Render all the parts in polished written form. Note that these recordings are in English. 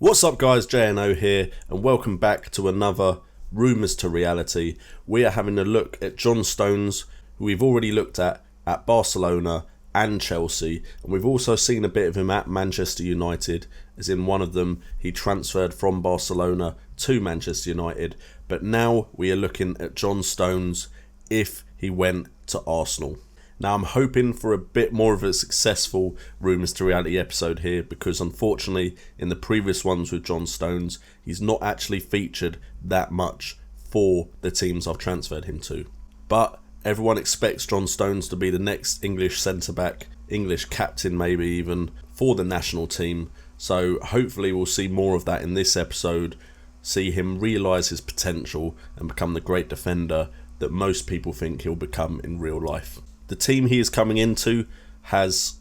What's up guys, JNO here and welcome back to another Rumours To Reality. We are having a look at John Stones, who we've already looked at Barcelona and Chelsea, and we've also seen a bit of him at Manchester United, as in one of them he transferred from Barcelona to Manchester United, but now we are looking at John Stones if he went to Arsenal. Now I'm hoping for a bit more of a successful Rumours To Reality episode here, because unfortunately in the previous ones with John Stones he's not actually featured that much for the teams I've transferred him to. But everyone expects John Stones to be the next English centre-back, English captain maybe even, for the national team. So hopefully we'll see more of that in this episode, see him realise his potential and become the great defender that most people think he'll become in real life. The team he is coming into has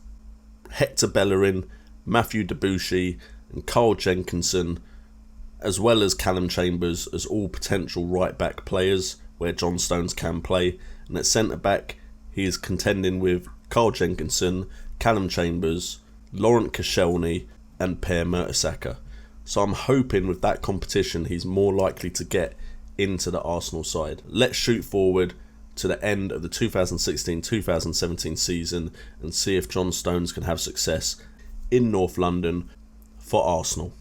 Hector Bellerin, Matthew Debussy and Carl Jenkinson, as well as Callum Chambers, as all potential right-back players where John Stones can play. And at centre-back he is contending with Carl Jenkinson, Callum Chambers, Laurent Koscielny and Per Mertesacker. So I'm hoping with that competition he's more likely to get into the Arsenal side. Let's shoot forward to the end of the 2016-2017 season and see if John Stones can have success in North London for Arsenal.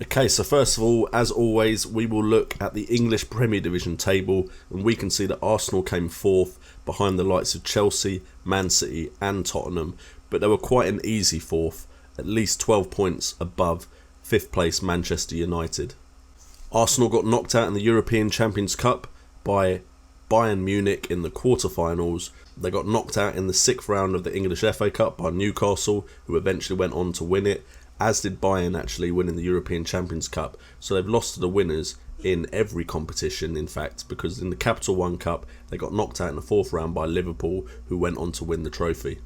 Okay, so first of all, as always, we will look at the English Premier Division table, and we can see that Arsenal came fourth behind the likes of Chelsea, Man City and Tottenham, but they were quite an easy fourth, at least 12 points above 5th place Manchester United. Arsenal got knocked out in the European Champions Cup by Bayern Munich in the quarterfinals. They got knocked out in the 6th round of the English FA Cup by Newcastle, who eventually went on to win it, as did Bayern actually winning the European Champions Cup. So they've lost to the winners in every competition, in fact, because in the Capital One Cup they got knocked out in the 4th round by Liverpool, who went on to win the trophy.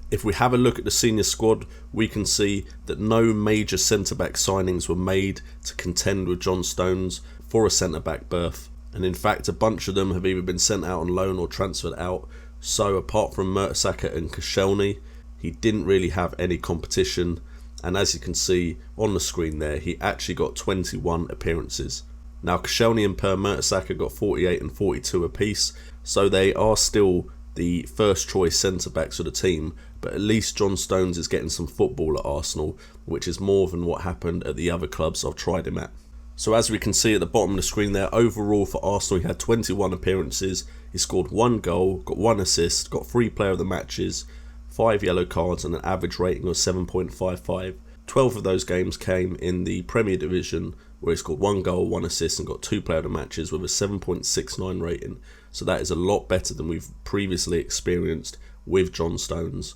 If we have a look at the senior squad, we can see that no major centre-back signings were made to contend with John Stones for a centre-back berth. And in fact, a bunch of them have either been sent out on loan or transferred out. So apart from Mertesacker and Koscielny, he didn't really have any competition. And as you can see on the screen there, he actually got 21 appearances. Now Koscielny and Per Mertesacker got 48 and 42 apiece. So they are still the first choice centre-backs of the team. But at least John Stones is getting some football at Arsenal, which is more than what happened at the other clubs I've tried him at. So as we can see at the bottom of the screen there, overall for Arsenal he had 21 appearances, he scored 1 goal, got 1 assist, got 3 player of the matches, 5 yellow cards and an average rating of 7.55. 12 of those games came in the Premier Division, where he scored 1 goal, 1 assist and got 2 player of the matches with a 7.69 rating. So that is a lot better than we've previously experienced with John Stones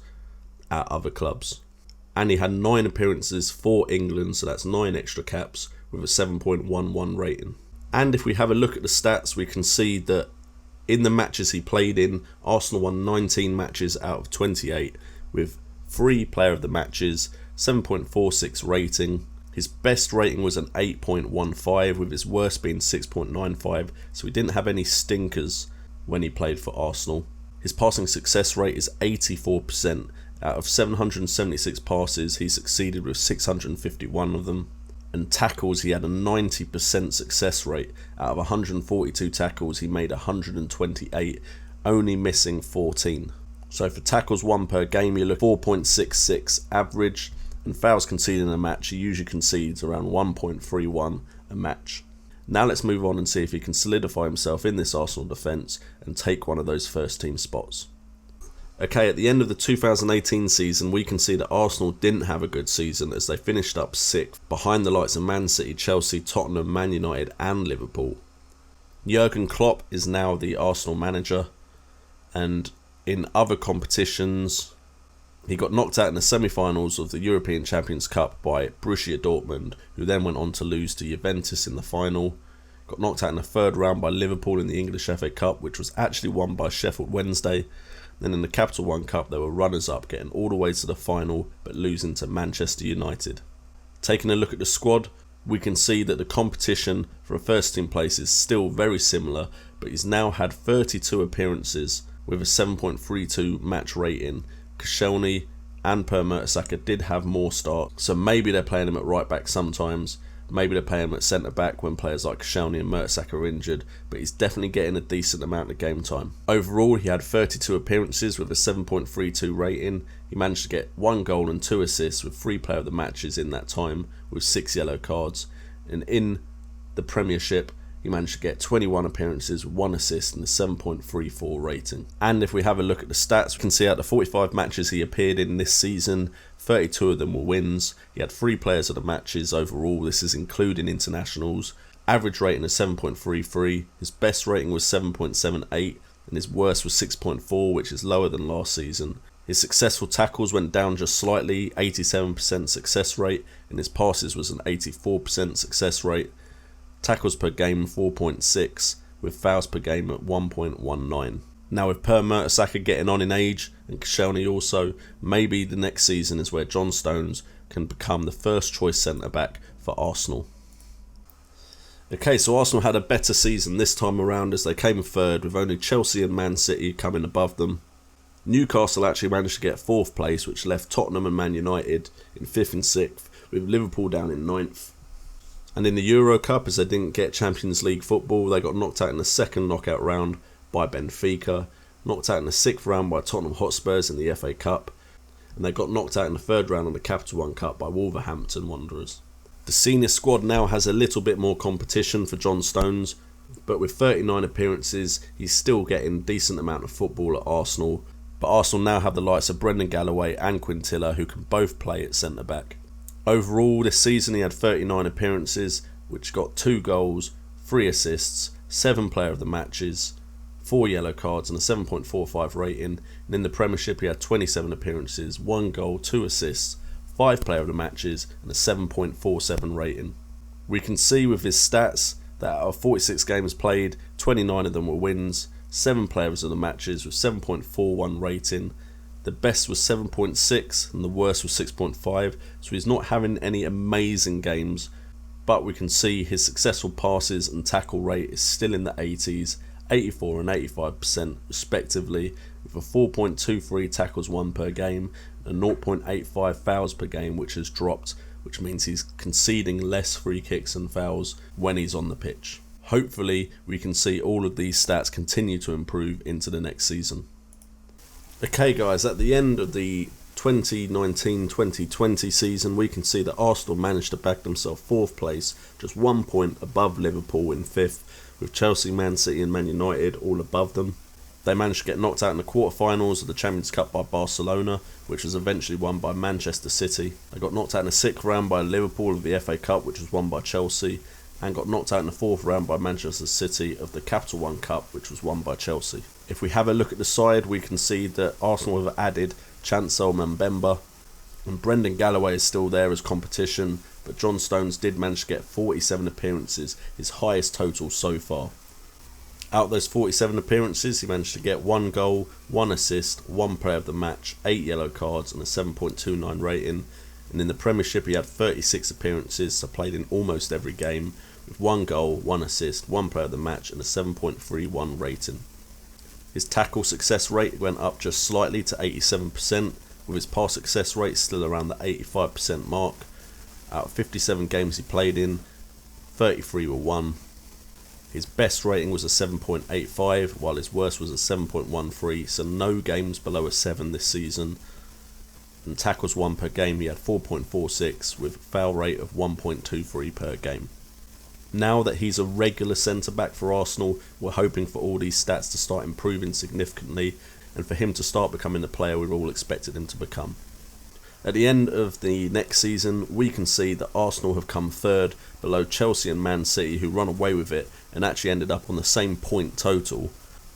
at other clubs. And he had 9 appearances for England, so that's 9 extra caps, with a 7.11 rating. And if we have a look at the stats, we can see that in the matches he played in, Arsenal won 19 matches out of 28 with 3 player of the matches, 7.46 rating. His best rating was an 8.15, with his worst being 6.95, so he didn't have any stinkers when he played for Arsenal. His passing success rate is 84%. Out of 776 passes, he succeeded with 651 of them. And tackles, he had a 90% success rate. Out of 142 tackles, he made 128, only missing 14. So for tackles won per game, you look 4.66 average, and fouls conceded in a match, he usually concedes around 1.31 a match. Now let's move on and see if he can solidify himself in this Arsenal defence and take one of those first team spots. Okay, at the end of the 2018 season, we can see that Arsenal didn't have a good season, as they finished up 6th behind the likes of Man City, Chelsea, Tottenham, Man United and Liverpool. Jurgen Klopp is now the Arsenal manager, and in other competitions he got knocked out in the semi-finals of the European Champions Cup by Borussia Dortmund, who then went on to lose to Juventus in the final. Got knocked out in the 3rd round by Liverpool in the English FA Cup, which was actually won by Sheffield Wednesday. Then in the Capital One Cup they were runners-up, getting all the way to the final but losing to Manchester United. Taking a look at the squad, we can see that the competition for a first team place is still very similar, but he's now had 32 appearances with a 7.32 match rating. Koscielny and Per Mertesacker did have more starts, so maybe they're playing him at right back sometimes, maybe they're playing him at centre back when players like Koscielny and Mertesacker are injured, but he's definitely getting a decent amount of game time. Overall, he had 32 appearances with a 7.32 rating. He managed to get 1 goal and 2 assists with 3 player of the matches in that time with 6 yellow cards, and in the Premiership he managed to get 21 appearances, 1 assist and a 7.34 rating. And if we have a look at the stats, we can see out the 45 matches he appeared in this season, 32 of them were wins. He had 3 players of the matches overall, this is including internationals. Average rating of 7.33, his best rating was 7.78 and his worst was 6.4, which is lower than last season. His successful tackles went down just slightly, 87% success rate, and his passes was an 84% success rate. Tackles per game 4.6, with fouls per game at 1.19. Now with Per Mertesacker getting on in age, and Koscielny also, maybe the next season is where John Stones can become the first choice centre-back for Arsenal. Okay, so Arsenal had a better season this time around as they came third, with only Chelsea and Man City coming above them. Newcastle actually managed to get 4th place, which left Tottenham and Man United in 5th and 6th, with Liverpool down in 9th. And in the Euro Cup, as they didn't get Champions League football, they got knocked out in the second knockout round by Benfica, knocked out in the 6th round by Tottenham Hotspurs in the FA Cup, and they got knocked out in the 3rd round of the Capital One Cup by Wolverhampton Wanderers. The senior squad now has a little bit more competition for John Stones, but with 39 appearances, he's still getting a decent amount of football at Arsenal. But Arsenal now have the likes of Brendan Galloway and Quintilla, who can both play at centre-back. Overall, this season he had 39 appearances, which got 2 goals, 3 assists, 7 player of the matches, 4 yellow cards and a 7.45 rating. And in the Premiership he had 27 appearances, 1 goal, 2 assists, 5 player of the matches and a 7.47 rating. We can see with his stats that out of 46 games played, 29 of them were wins, 7 players of the matches with 7.41 rating. The best was 7.6 and the worst was 6.5, so he's not having any amazing games, but we can see his successful passes and tackle rate is still in the 80s, 84 and 85% respectively, with a 4.23 tackles won per game and 0.85 fouls per game, which has dropped, which means he's conceding less free kicks and fouls when he's on the pitch. Hopefully we can see all of these stats continue to improve into the next season. Okay guys, at the end of the 2019-2020 season, we can see that Arsenal managed to back themselves 4th place, just 1 point above Liverpool in 5th, with Chelsea, Man City and Man United all above them. They managed to get knocked out in the quarterfinals of the Champions Cup by Barcelona, which was eventually won by Manchester City. They got knocked out in the 6th round by Liverpool of the FA Cup, which was won by Chelsea, and got knocked out in the 4th round by Manchester City of the Capital One Cup, which was won by Chelsea. If we have a look at the side, we can see that Arsenal have added Chancel Mbemba, and Brendan Galloway is still there as competition, but John Stones did manage to get 47 appearances, his highest total so far. Out of those 47 appearances, he managed to get 1 goal, 1 assist, 1 player of the match, 8 yellow cards and a 7.29 rating. And in the Premiership he had 36 appearances, so played in almost every game, with 1 goal, 1 assist, 1 player of the match and a 7.31 rating. His tackle success rate went up just slightly to 87%, with his pass success rate still around the 85% mark. Out of 57 games he played in, 33 were won. His best rating was a 7.85, while his worst was a 7.13, so no games below a 7 this season. And tackles won per game he had 4.46, with a foul rate of 1.23 per game. Now that he's a regular centre-back for Arsenal, we're hoping for all these stats to start improving significantly and for him to start becoming the player we've all expected him to become. At the end of the next season, we can see that Arsenal have come 3rd below Chelsea and Man City, who run away with it and actually ended up on the same point total.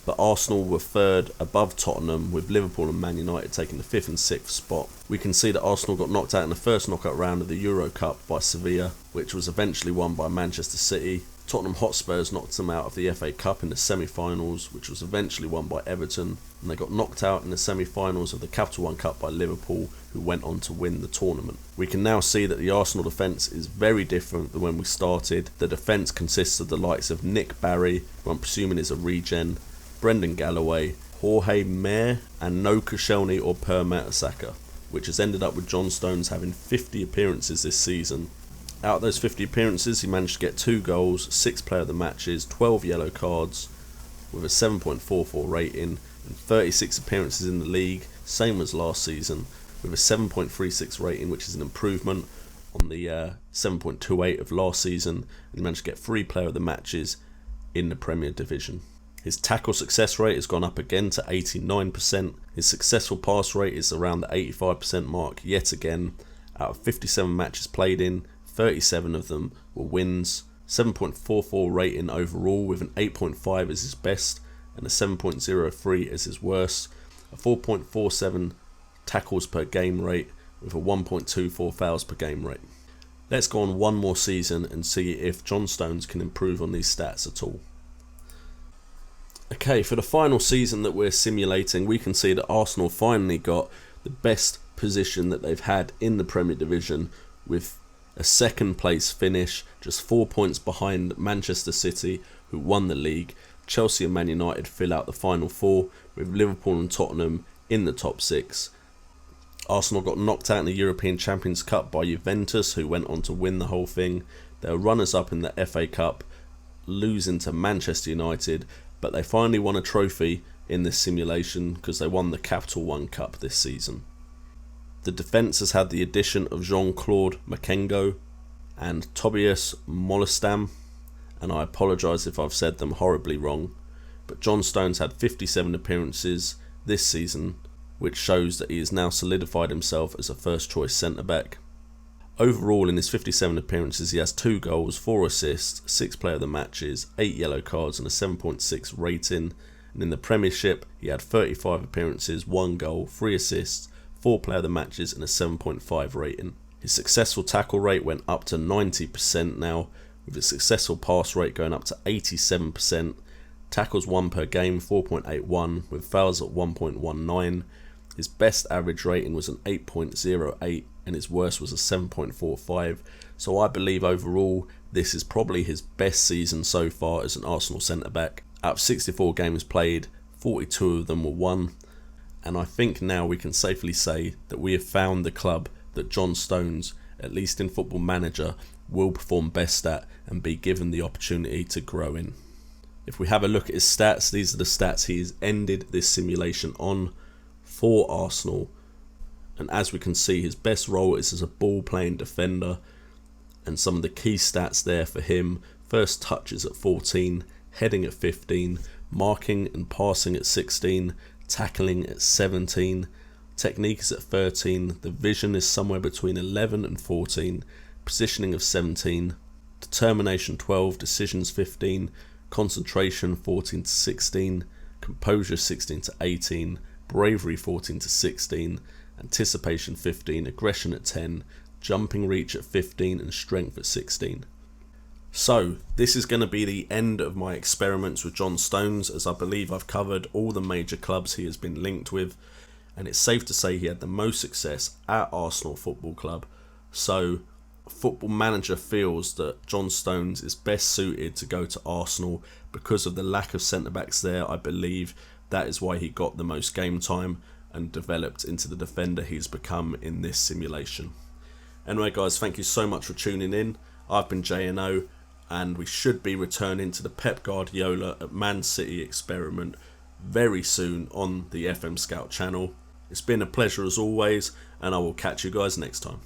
But Arsenal were 3rd above Tottenham, with Liverpool and Man United taking the 5th and 6th spot. We can see that Arsenal got knocked out in the first knockout round of the Euro Cup by Sevilla, which was eventually won by Manchester City. Tottenham Hotspurs knocked them out of the FA Cup in the semi-finals, which was eventually won by Everton, and they got knocked out in the semi-finals of the Capital One Cup by Liverpool, who went on to win the tournament. We can now see that the Arsenal defence is very different than when we started. The defence consists of the likes of Nick Barry, who I'm presuming is a regen, Brendan Galloway, Jorge Mayer and no Koscielny or Per Mertesacker. which has ended up with John Stones having 50 appearances this season. Out of those 50 appearances, he managed to get 2 goals, 6 player of the matches, 12 yellow cards, with a 7.44 rating, and 36 appearances in the league, same as last season, with a 7.36 rating, which is an improvement on the 7.28 of last season, and he managed to get 3 player of the matches in the Premier Division. His tackle success rate has gone up again to 89%. His successful pass rate is around the 85% mark yet again. Out of 57 matches played in, 37 of them were wins. 7.44 rating overall, with an 8.5 as his best and a 7.03 as his worst. A 4.47 tackles per game rate with a 1.24 fouls per game rate. Let's go on one more season and see if John Stones can improve on these stats at all. Okay, for the final season that we're simulating, we can see that Arsenal finally got the best position that they've had in the Premier Division, with a second place finish, just 4 points behind Manchester City, who won the league. Chelsea and Man United fill out the final 4, with Liverpool and Tottenham in the top 6. Arsenal got knocked out in the European Champions Cup by Juventus, who went on to win the whole thing. They were runners up in the FA Cup, losing to Manchester United, but they finally won a trophy in this simulation because they won the Capital One Cup this season. The defence has had the addition of Jean-Claude Makengo and Tobias Molestam, and I apologise if I've said them horribly wrong, but John Stones had 57 appearances this season, which shows that he has now solidified himself as a first choice centre-back. Overall, in his 57 appearances, he has 2 goals, 4 assists, 6 player of the matches, 8 yellow cards and a 7.6 rating. And in the Premiership, he had 35 appearances, 1 goal, 3 assists, 4 player of the matches and a 7.5 rating. His successful tackle rate went up to 90% now, with his successful pass rate going up to 87%. Tackles won per game, 4.81, with fouls at 1.19. His best average rating was an 8.08 and his worst was a 7.45. So I believe overall this is probably his best season so far as an Arsenal centre-back. Out of 64 games played, 42 of them were won. And I think now we can safely say that we have found the club that John Stones, at least in Football Manager, will perform best at and be given the opportunity to grow in. If we have a look at his stats, these are the stats he has ended this simulation on for Arsenal. And as we can see, his best role is as a ball-playing defender. And some of the key stats there for him: first touches at 14, heading at 15, marking and passing at 16, tackling at 17, technique is at 13, the vision is somewhere between 11 and 14, positioning of 17, determination 12, decisions 15, concentration 14 to 16, composure 16 to 18, bravery 14 to 16, anticipation 15, aggression at 10, jumping reach at 15 and strength at 16. So this is going to be the end of my experiments with John Stones, as I believe I've covered all the major clubs he has been linked with, and it's safe to say he had the most success at Arsenal Football Club. So Football Manager feels that John Stones is best suited to go to Arsenal because of the lack of centre-backs there. I believe that is why he got the most game time and developed into the defender he's become in this simulation. Anyway guys, thank you so much for tuning in. I've been JNO, and we should be returning to the Pep Guardiola at Man City experiment very soon on the FM Scout channel. It's been a pleasure as always, and I will catch you guys next time.